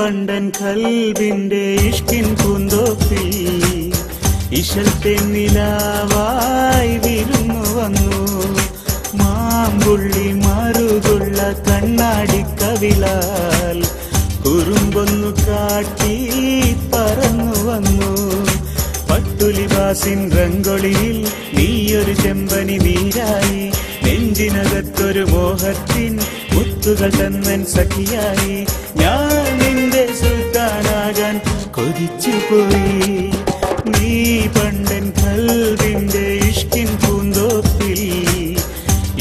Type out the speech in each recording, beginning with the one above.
പണ്ടൻ കൽബിന്റെ ഇഷ്കിൻ പൂന്തോപ്പിൽ ഇശൽ തെന്നിലാവായി വിരുന്നു വന്നു. മാമ്പുള്ളി മറുകുള്ള കണ്ണാടിക്കവിളാൽ കുറുമ്പൊന്നു കാട്ടി പറന്നു വന്നു. പട്ടുലിബാസിൻ റംഗൊളിയിൽ നീയൊരു ചെമ്പനി നീരായി, നെഞ്ചിനകത്തൊരു മോഹത്തിൻ മുത്തുകൾ തന്നൻ സഖിയായി. ഞാൻ നിന്റെ സുൽത്താനാകാൻ കൊതിച്ചുപോയി. നീ പണ്ടൻ കൽബിന്റെ ഇഷ്കിൻ പൂന്തോപ്പിൽ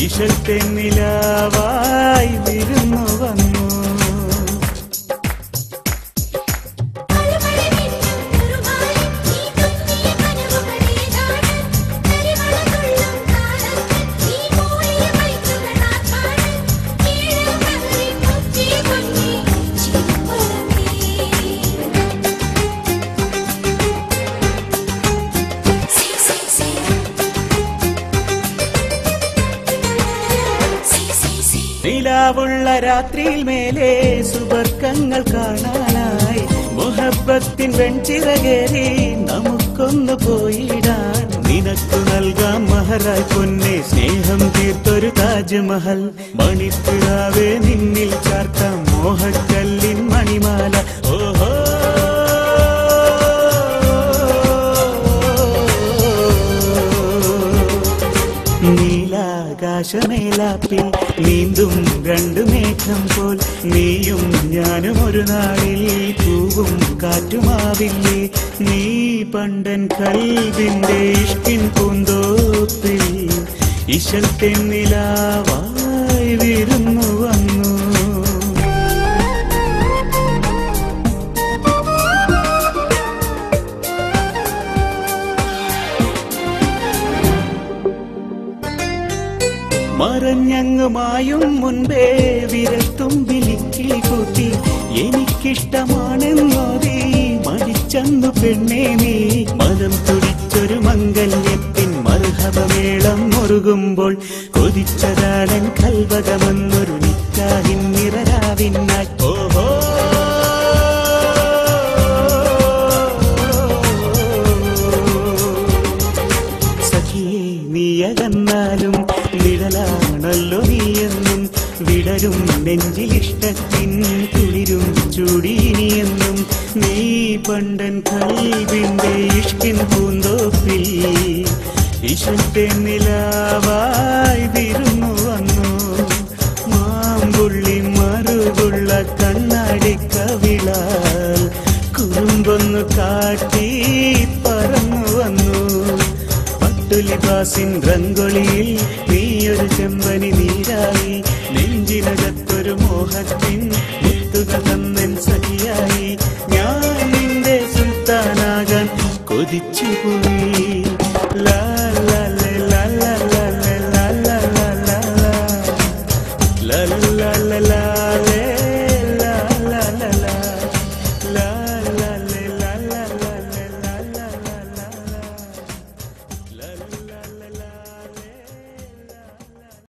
ഇശൽ തെന്നിലാവായി വിരുന്നു വന്നു. നിലാവുള്ള രാത്രിയിൽ മേലെ സുബർക്കങ്ങൾ കാണാനായി മുഹബത്തിൻ വെൺചിറകേറി നമുക്കൊന്നു പോയിടാൻ. നിനക്കു നൽകാം മഹറായി പൊന്നെ സ്നേഹം തീർത്തൊരു താജ്മഹൽ. മണിപ്പിറാവേ നിന്നിൽ ചാർത്താം മോഹക്കല്ലിൻ മണിമാല. ഓഹോ നീലാകാശമേലാപ്പിൽ നീന്തും രണ്ടു മേഘം പോൽ നീയും ഞാനും ഒരു നാളിൽ പൂവും കാറ്റുമാവില്ലേ. നീ പണ്ടൻ കൽബിന്റെ ഇഷ്കിൻ പൂന്തോപ്പിൽ ഇശൽ തെന്നിലാവായി വിരുന്നു വന്നു. മറഞ്ഞങ്ങുമായും മുൻപേ വിരൽത്തുമ്പിലിക്കിളി കൂട്ടി എനിക്കിഷ്ടമാണെന്നോതി മടിച്ചന്നു പെണ്ണേ നീ. മനം തുടിച്ചൊരു മംഗല്യത്തിൻ മർഹബമേളം മുറുകുമ്പോൾ കൊതിച്ചതാടൻ കൽവകമെന്നൊരു നിക്കാഹിൻ നിറരാവിനായി. ഓഹോ സഖിയേ നീയകന്നാലും നിഴലാണല്ലോ നീയെന്നും വിടരും നെഞ്ചിലിഷ്ടത്തിൻ കുളിരും ചൂടിനിയെന്നും. നീ പണ്ടൻ കൽബിന്റെ ഇഷ്കിൻ പൂന്തോപ്പിൽ ഇശൽ തെന്നിലാവായി വിരുന്നു വന്നു. മാമ്പുള്ളി മറുകുള്ള കണ്ണാടിക്കവിളാൽ കുറുമ്പൊന്നു കാട്ടി പറന്നു വന്നു. പട്ടുലിബാസിൻ റംഗൊളിയിൽ നീയൊരു ചെമ്പനി നീരായി, നെഞ്ചിനകത്തൊരു മോഹത്തിൻ മുത്തുകൾ തന്നൻ സഖിയായി. ഞാൻ നിന്റെ സുൽത്താനാകാൻ കൊതിച്ചുപോയി.